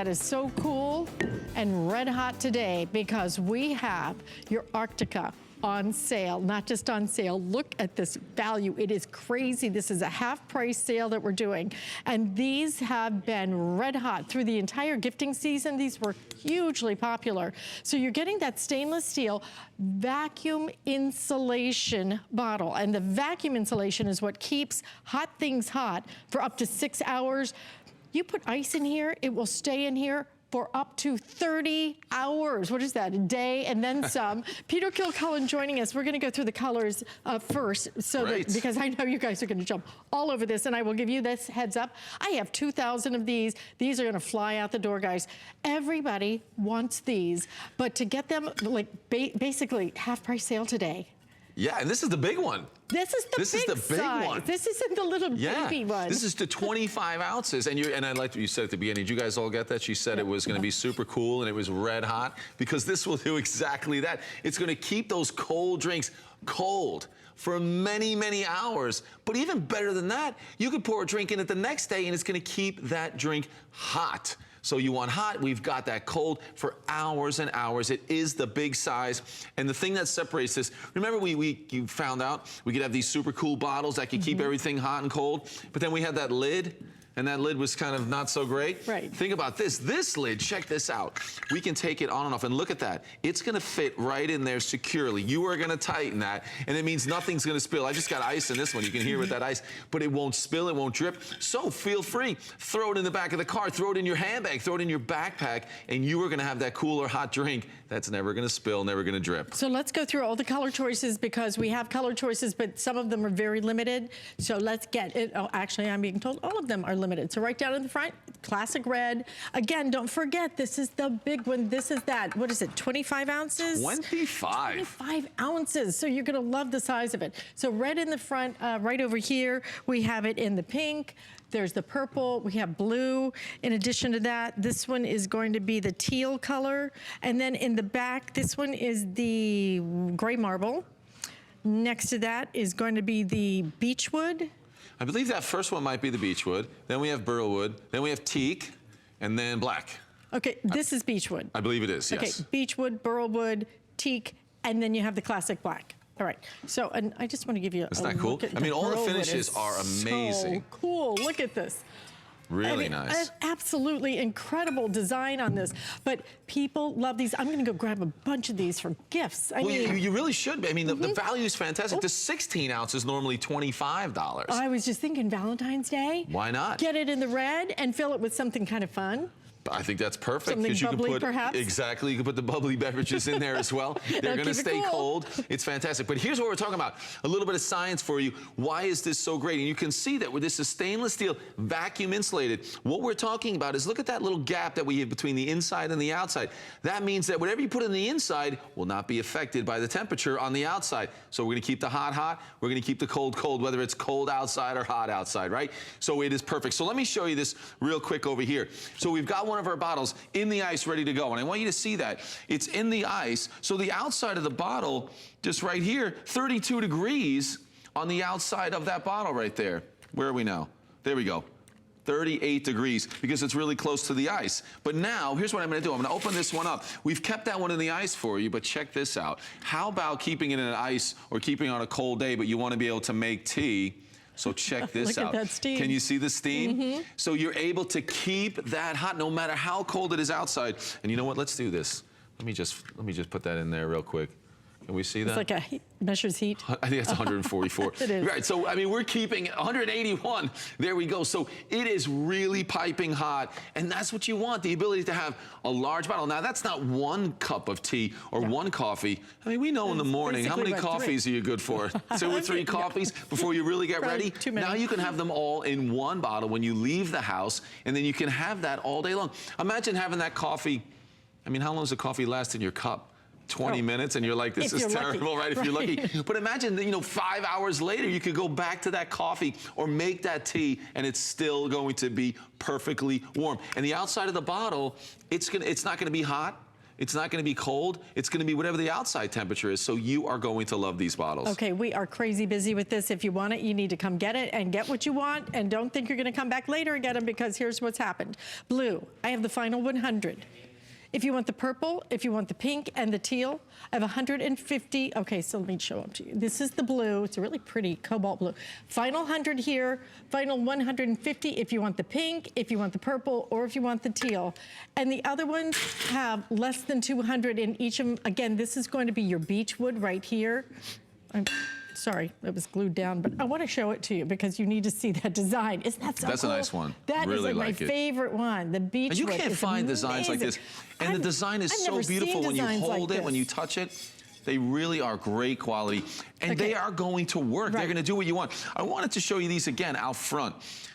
That is so cool and red hot today because we have your Arctica on sale, not just on sale. Look at this value. It is crazy. This is a half price sale that we're doing. And these have been red hot through the entire gifting season. These were hugely popular. So you're getting that stainless steel vacuum insulation bottle. And the vacuum insulation is what keeps hot things hot for up to 6 hours. You put ice in here, it will stay in here for up to 30 hours. What is that, a day and then some? Peter Kilcullen joining us. We're gonna go through the colors first, so that, because I know you guys are gonna jump all over this, and I will give you this heads up. I have 2,000 of these. These are gonna fly out the door, guys. Everybody wants these, but to get them, like basically half price sale today. Yeah, and this is the big one. This is the big one. This isn't the little baby one. This is the 25 ounces. And I liked what you said at the beginning. Did you guys all get that? She said it was going to be super cool and it was red hot, because this will do exactly that. It's going to keep those cold drinks cold for many, many hours. But even better than that, you could pour a drink in it the next day and it's going to keep that drink hot. So you want hot, we've got that cold for hours and hours. It is the big size. And the thing that separates this, remember you found out we could have these super cool bottles that could keep everything hot and cold, but then we had that lid, and that lid was kind of not so great. Right. Think about this. This lid, check this out. We can take it on and off, and look at that. It's gonna fit right in there securely. You are gonna tighten that, and it means nothing's gonna spill. I just got ice in this one. You can hear with that ice, but it won't spill, it won't drip. So feel free. Throw it in the back of the car, throw it in your handbag, throw it in your backpack, and you are gonna have that cool or hot drink that's never gonna spill, never gonna drip. So let's go through all the color choices, because we have color choices, but some of them are very limited. So let's get it. Oh, actually, I'm being told all of them are limited. So right down in the front, classic red. Again, don't forget, this is the big one. This is that, what is it, 25 ounces? 25. 25 ounces. So you're gonna love the size of it. So red in the front, right over here, we have it in the pink. There's the purple, we have blue. In addition to that, this one is going to be the teal color. And then in the back, this one is the gray marble. Next to that is going to be the beechwood. I believe that first one might be the beechwood. Then we have burlwood. Then we have teak, and then black. Okay, this is beechwood. I believe it is, yes. Okay, beechwood, burlwood, teak, and then you have the classic black. All right, so and I just want to give you Isn't that cool? I mean, all the finishes are amazing. So cool, look at this. Really nice. Absolutely incredible design on this. But people love these. I'm gonna go grab a bunch of these for gifts. I mean, you really should. I mean, the value is fantastic. The 16 ounce is normally $25. I was just thinking Valentine's Day. Why not? Get it in the red and fill it with something kind of fun. I think that's perfect. Something you bubbly, can put, perhaps? Exactly, you can put the bubbly beverages in there as well. They're gonna stay cold. It's fantastic. But here's what we're talking about. A little bit of science for you. Why is this so great? And you can see that with this is stainless steel, vacuum insulated. What we're talking about is, look at that little gap that we have between the inside and the outside. That means that whatever you put in the inside will not be affected by the temperature on the outside. So we're gonna keep the hot hot, we're gonna keep the cold cold, whether it's cold outside or hot outside, right? So it is perfect. So let me show you this real quick over here. So we've got one of our bottles in the ice ready to go, and I want you to see that. It's in the ice, so the outside of the bottle, just right here, 32 degrees on the outside of that bottle right there. Where are we now? There we go. 38 degrees, because it's really close to the ice. But now, here's what I'm gonna do. I'm gonna open this one up. We've kept that one in the ice for you, but check this out. How about keeping it in ice or keeping it on a cold day, but you wanna be able to make tea? So check this out. Look at that steam. Can you see the steam? So you're able to keep that hot no matter how cold it is outside. And you know what? Let's do this. Let me just put that in there real quick. Can we see that? It's like measures heat. I think it's 144. It is. Right, so I mean, we're keeping 181. There we go. So it is really piping hot, and that's what you want, the ability to have a large bottle. Now, that's not one cup of tea or one coffee. I mean, we know in the morning, how many coffees are you good for? 2 or 3 coffees before you really get ready? Too many. Now you can have them all in one bottle when you leave the house, and then you can have that all day long. Imagine having that coffee. I mean, how long does the coffee last in your cup? 20 minutes, and you're like, this is terrible, right? If you're lucky. But imagine, you know, 5 hours later, you could go back to that coffee or make that tea, and it's still going to be perfectly warm. And the outside of the bottle, it's not gonna be hot. It's not going to be cold. It's going to be whatever the outside temperature is. So you are going to love these bottles. Okay, we are crazy busy with this. If you want it, you need to come get it and get what you want. And don't think you're going to come back later and get them, because here's what's happened. Blue, I have the final 100. If you want the purple, if you want the pink and the teal, I have 150. Okay, so let me show them to you. This is the blue. It's a really pretty cobalt blue. Final 100 here, final 150 if you want the pink, if you want the purple, or if you want the teal. And the other ones have less than 200 in each of them. Again, this is going to be your beech wood right here. Sorry, it was glued down, but I want to show it to you because you need to see that design. Isn't that so That's cool? a nice one. That really is like my favorite one, the beech wood. And you can't find designs like this. And the design is so beautiful when you hold it, when you touch it. They really are great quality, and they are going to work. They're going to do what you want. I wanted to show you these again out front,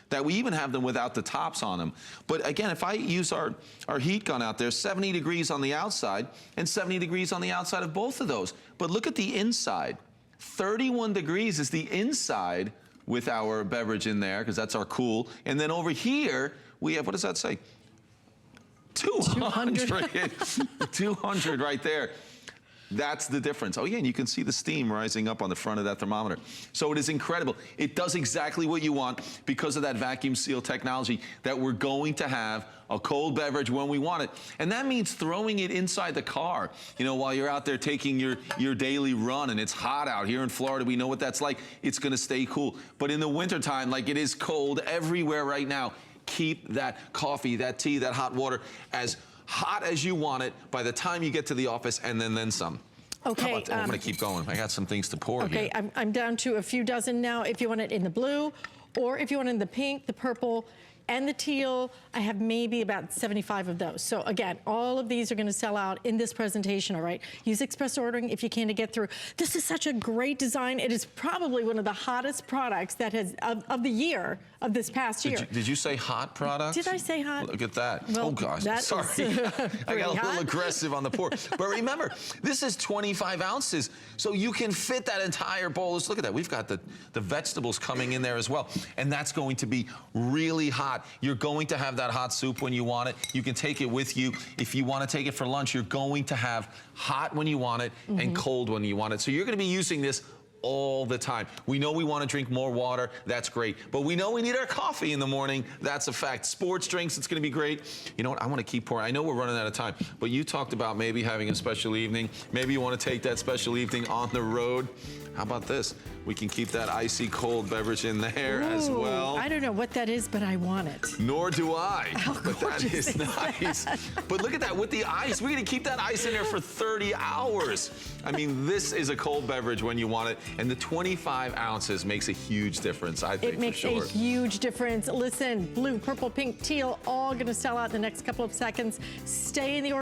that we even have them without the tops on them. But again, if I use our heat gun out there, 70 degrees on the outside and 70 degrees on the outside of both of those. But look at the inside. 31 degrees is the inside with our beverage in there, because that's our cool. And then over here, we have, what does that say? 200. 200 right there. That's the difference. Oh yeah, and you can see the steam rising up on the front of that thermometer. So it is incredible. It does exactly what you want because of that vacuum seal technology, that we're going to have a cold beverage when we want it. And that means throwing it inside the car, you know, while you're out there taking your daily run and it's hot out. Here in Florida, we know what that's like. It's gonna stay cool. But in the wintertime, like it is cold everywhere right now, keep that coffee, that tea, that hot water as hot as you want it by the time you get to the office, and then some. Okay. I'm gonna keep going. I got some things to pour here. Okay, I'm down to a few dozen now. If you want it in the blue, or if you want it in the pink, the purple, and the teal, I have maybe about 75 of those. So again, all of these are gonna sell out in this presentation, all right? Use express ordering if you can to get through. This is such a great design. It is probably one of the hottest products that has, of the year, of this past year. Did you say hot products? Did I say hot? Look at that. Well, oh gosh, sorry. I got a little aggressive on the pour. But remember, this is 25 ounces, so you can fit that entire bowl. Let's look at that. We've got the vegetables coming in there as well, and that's going to be really hot. You're going to have that hot soup when you want it. You can take it with you. If you want to take it for lunch, you're going to have hot when you want it and cold when you want it. So you're going to be using this all the time. We know we want to drink more water. That's great. But we know we need our coffee in the morning. That's a fact. Sports drinks, it's going to be great. You know what? I want to keep pouring. I know we're running out of time, but you talked about maybe having a special evening. Maybe you want to take that special evening on the road. How about this? We can keep that icy cold beverage in there as well. I don't know what that is, but I want it. Nor do I. How but that is nice. But look at that with the ice. We're going to keep that ice in there for 30 hours. I mean, this is a cold beverage when you want it. And the 25 ounces makes a huge difference, I think, It makes for sure. a huge difference. Listen, blue, purple, pink, teal, all going to sell out in the next couple of seconds. Stay in the order.